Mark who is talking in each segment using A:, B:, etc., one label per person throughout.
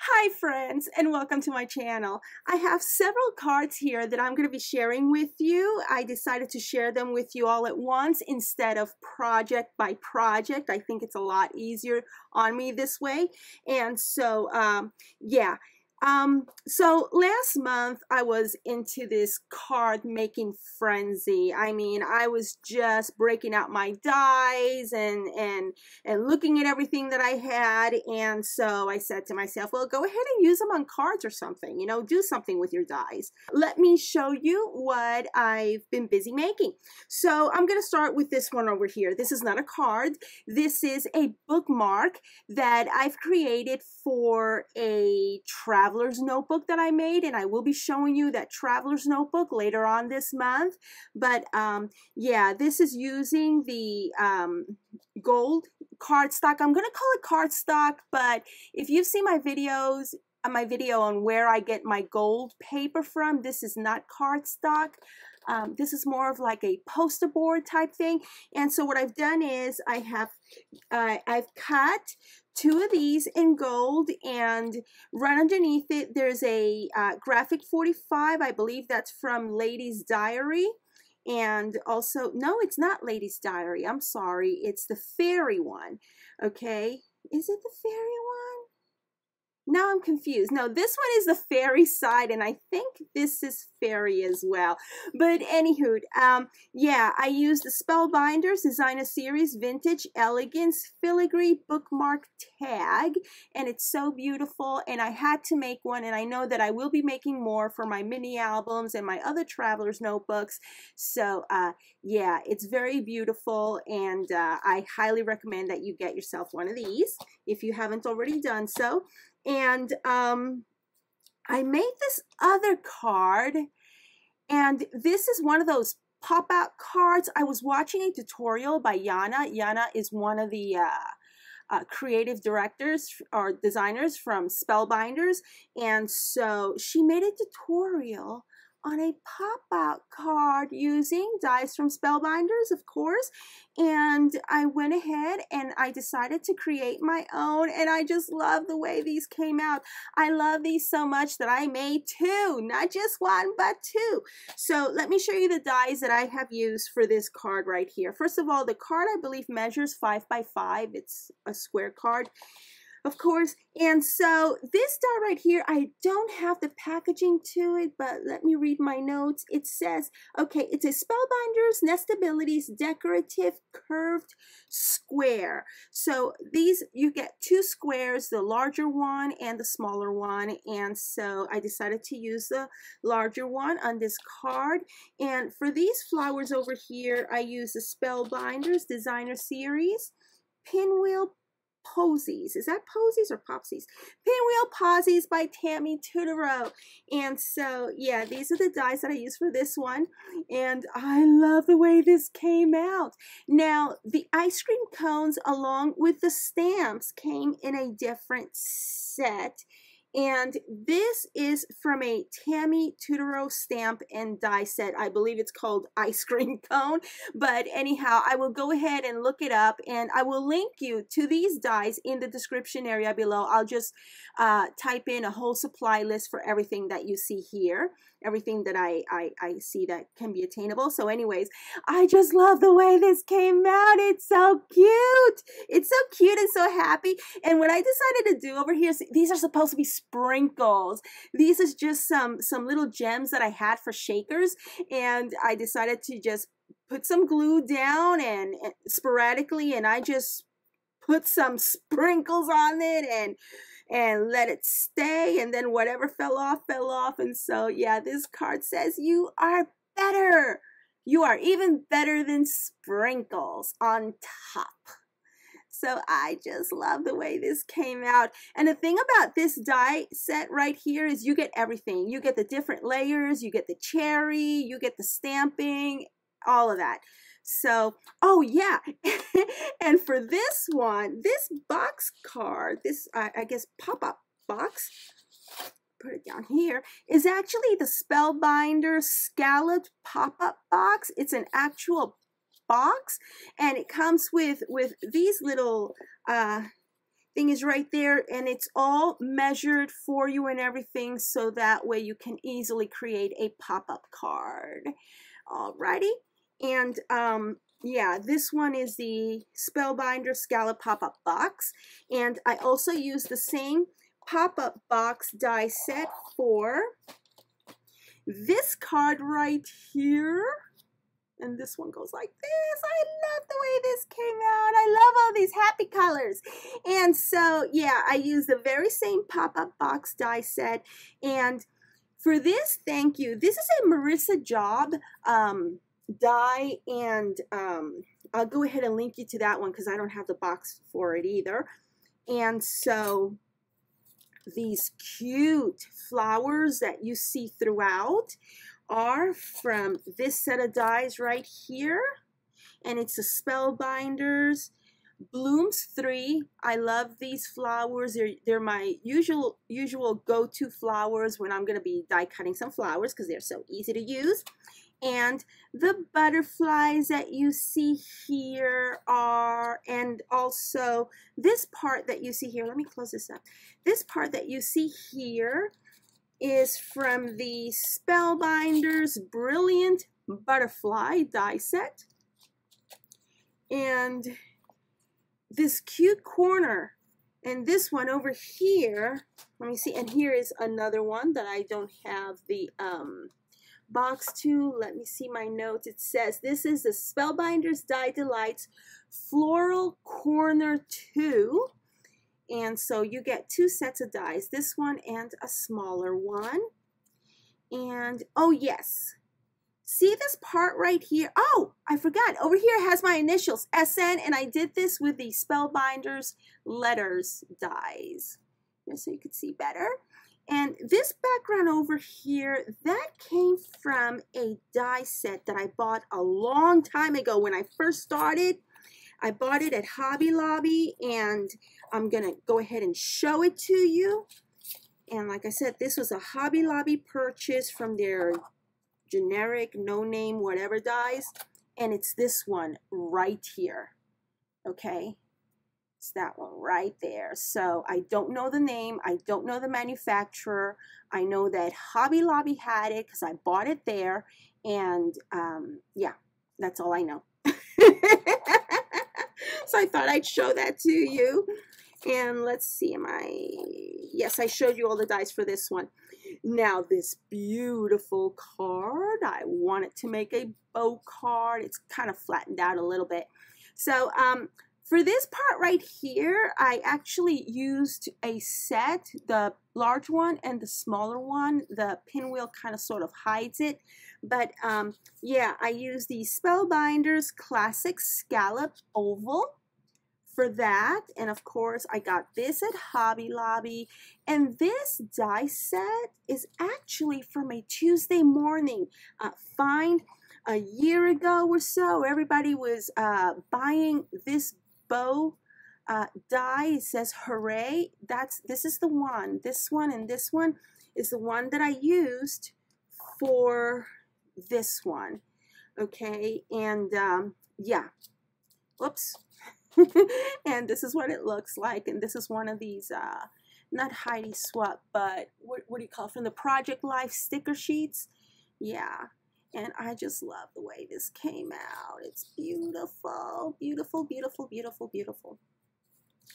A: Hi friends, and welcome to my channel. I have several cards here that I'm going to be sharing with you. I decided to share them with you all at once instead of project by project. I think it's a lot easier on me this way. And so, yeah. So last month I was into this card making frenzy. I mean, I was just breaking out my dies and looking at everything that I had. And so I said to myself, well, go ahead and use them on cards or something, do something with your dies. Let me show you what I've been busy making. So I'm going to start with this one over here. This is not a card. This is a bookmark that I've created for a traveler's notebook that I made, and I will be showing you that traveler's notebook later on this month. But yeah, this is using the gold cardstock. I'm gonna call it cardstock, but if you've seen my videos, my video on where I get my gold paper from, this is not cardstock. This is more of like a poster board type thing. And so what I've done is I've cut two of these in gold, and right underneath it there's a graphic 45. I believe that's from Lady's Diary. And also, no, it's not Lady's Diary. I'm sorry. It's the fairy one. Okay. Is it the fairy one? Now I'm confused. No, this one is the fairy side, and I think this is fairy as well. But anywho, yeah, I used the Spellbinders Designer Series Vintage Elegance Filigree Bookmark Tag, and it's so beautiful, and I had to make one, and I know that I will be making more for my mini albums and my other traveler's notebooks. So yeah, it's very beautiful, and I highly recommend that you get yourself one of these if you haven't already done so. And I made this other card, and this is one of those pop-out cards. I was watching a tutorial by Yana. Yana is one of the creative directors or designers from Spellbinders, and so she made a tutorial on a pop-out card using dies from Spellbinders, of course, and I went ahead and I decided to create my own, and I just love the way these came out. I love these so much that I made two, not just one, but two. So let me show you the dies that I have used for this card right here. First of all, the card I believe measures 5 by 5. It's a square card, of course. And so this die right here, I don't have the packaging to it, but let me read my notes. It says, okay, it's a Spellbinders Nestabilities Decorative Curved Square. So these, you get two squares, the larger one and the smaller one. And so I decided to use the larger one on this card. And for these flowers over here, I use the Spellbinders Designer Series Pinwheel Posies. Is that Posies or Popsies? Pinwheel Posies by Tammy Tutoro. And so, yeah, these are the dies that I use for this one. And I love the way this came out. Now, the ice cream cones along with the stamps came in a different set. And this is from a Tammy Tutoro stamp and die set. I believe it's called Ice Cream Cone. But anyhow, I will go ahead and look it up, and I will link you to these dies in the description area below. I'll just type in a whole supply list for everything that you see here, everything that I see that can be attainable. So anyways, I just love the way this came out. It's so cute. It's so cute and so happy. And what I decided to do over here, these are supposed to be sprinkles. These is just some little gems that I had for shakers, and I decided to just put some glue down and sporadically, and I just put some sprinkles on it and let it stay, and then whatever fell off, fell off. And so yeah, this card says you are better. You are even better than sprinkles on top. So I just love the way this came out. And the thing about this die set right here is you get everything. You get the different layers, you get the cherry, you get the stamping, all of that. So, oh yeah, and for this one, this box card, this I guess pop-up box, put it down here, is actually the Spellbinders Scalloped pop-up box. It's an actual box, and it comes with these little thing is right there, and it's all measured for you and everything, so that way you can easily create a pop-up card. Alrighty, and yeah, this one is the Spellbinders Scallop pop-up box, and I also use the same pop-up box die set for this card right here. And this one goes like this. I love the way this came out. I love all these happy colors. And so, yeah, I use the very same pop-up box die set. And for this, thank you. This is a Marissa Job die. And I'll go ahead and link you to that one because I don't have the box for it either. And so these cute flowers that you see throughout are from this set of dies right here, and it's a Spellbinders Blooms 3. I love these flowers. They're my usual go-to flowers when I'm going to be die cutting some flowers because they're so easy to use. And the butterflies that you see here are, and also this part that you see here, let me close this up. This part that you see here is from the Spellbinders Brilliant Butterfly die set. And this cute corner, and this one over here, let me see, and here is another one that I don't have the box to. Let me see my notes. It says this is the Spellbinders Die Delights Floral Corner 2. And so you get 2 sets of dies, this one and a smaller one. And oh yes, see this part right here? Oh, I forgot. Over here it has my initials, SN, and I did this with the Spellbinders Letters dies, just so you could see better. And this background over here, that came from a die set that I bought a long time ago when I first started. I bought it at Hobby Lobby, and I'm going to go ahead and show it to you. And like I said, this was a Hobby Lobby purchase from their generic, no-name, whatever dies. And it's this one right here. Okay? It's that one right there. So I don't know the name. I don't know the manufacturer. I know that Hobby Lobby had it because I bought it there. And yeah, that's all I know. So I thought I'd show that to you. And let's see, yes, I showed you all the dies for this one. Now this beautiful card, I wanted to make a bow card. It's kind of flattened out a little bit. So for this part right here, I actually used a set, the large one and the smaller one. The pinwheel kind of sort of hides it. But yeah, I used the Spellbinders Classic Scallop Oval for that. And of course, I got this at Hobby Lobby. And this die set is actually from a Tuesday morning find a year ago or so. Everybody was buying this bow die. It says hooray. This is the one. This one and this one is the one that I used for this one. Okay, and yeah, whoops. And this is what it looks like, and this is one of these not Heidi Swap, but what do you call it, from the Project Life sticker sheets. Yeah, and I just love the way this came out. It's beautiful, beautiful, beautiful, beautiful, beautiful.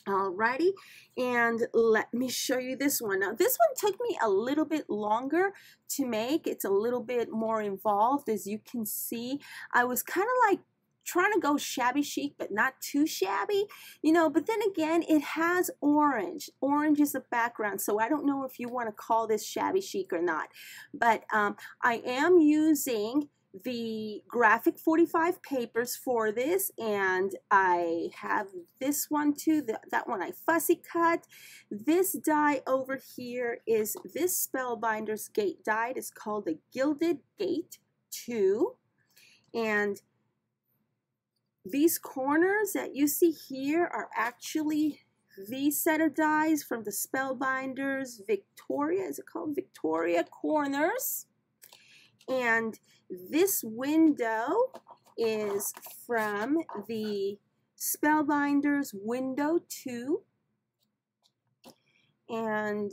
A: Alrighty, and let me show you this one. Now this one took me a little bit longer to make. It's a little bit more involved, as you can see. I was kind of like trying to go shabby chic, but not too shabby, you know. But then again, it has orange. Orange is the background, so I don't know if you want to call this shabby chic or not. But I am using the graphic 45 papers for this, and I have this one too. That one I fussy cut. This die over here is this Spellbinders Gate die. It's called the Gilded Gate 2, and these corners that you see here are actually these set of dies from the Spellbinders Victoria. Is it called Victoria Corners? And this window is from the Spellbinders Window 2. And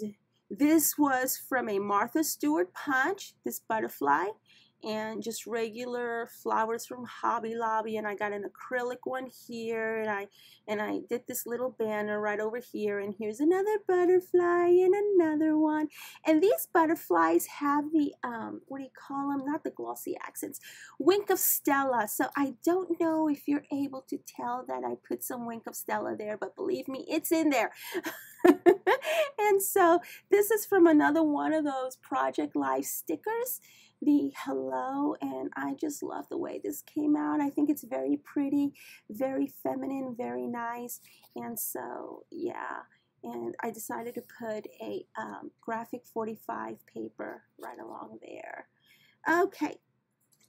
A: this was from a Martha Stewart punch, this butterfly, and just regular flowers from Hobby Lobby. And I got an acrylic one here, and I did this little banner right over here, and here's another butterfly and another one. And these butterflies have the what do you call them, not the glossy accents, wink of Stella. So I don't know if you're able to tell that I put some wink of Stella there, but believe me, it's in there. And so this is from another one of those Project Life stickers, the hello, and I just love the way this came out. I think it's very pretty, very feminine, very nice. And so yeah, and I decided to put a graphic 45 paper right along there. Okay,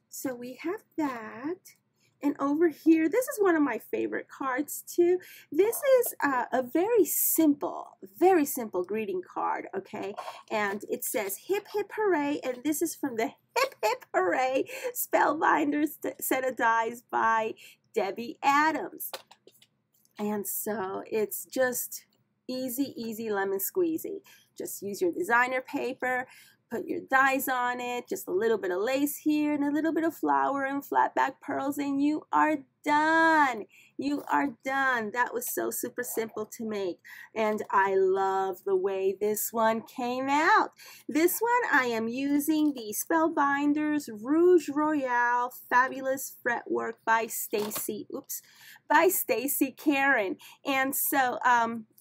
A: so we have that. And over here, this is one of my favorite cards too. This is a very simple greeting card, okay? And it says hip hip hooray, and this is from the Hip Hip Hooray Spellbinders set of dies by Debbie Adams. And so it's just easy lemon squeezy. Just use your designer paper, put your dies on it, just a little bit of lace here and a little bit of flower and flat back pearls, and you are done. You are done. That was so super simple to make, and I love the way this one came out. This one I am using the Spellbinders Rouge Royale Fabulous Fretwork by Stacy Karen. And so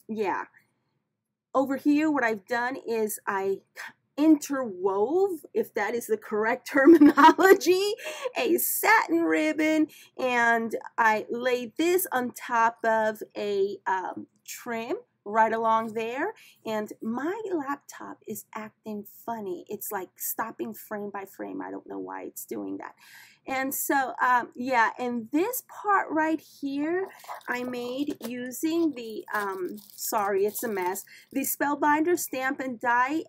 A: yeah, over here what I've done is I interwove, if that is the correct terminology, a satin ribbon, and I laid this on top of a trim right along there, and my laptop is acting funny. It's like stopping frame by frame. I don't know why it's doing that. And so yeah, and this part right here I made using the sorry, it's a mess, the Spellbinder Stamp and Die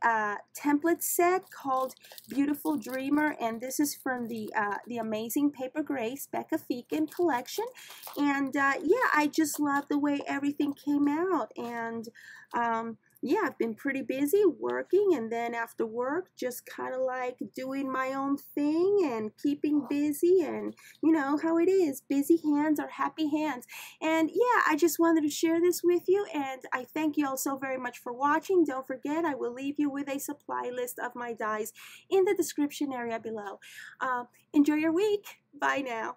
A: template set called Beautiful Dreamer, and this is from the Amazing Paper Grace Becca Feakin collection. And yeah, I just love the way everything came out. And yeah, I've been pretty busy working, and then after work just kind of like doing my own thing and keeping busy, and you know how it is, busy hands are happy hands. And yeah, I just wanted to share this with you, and I thank you all so very much for watching. Don't forget, I will leave you with a supply list of my dies in the description area below. Enjoy your week. Bye now.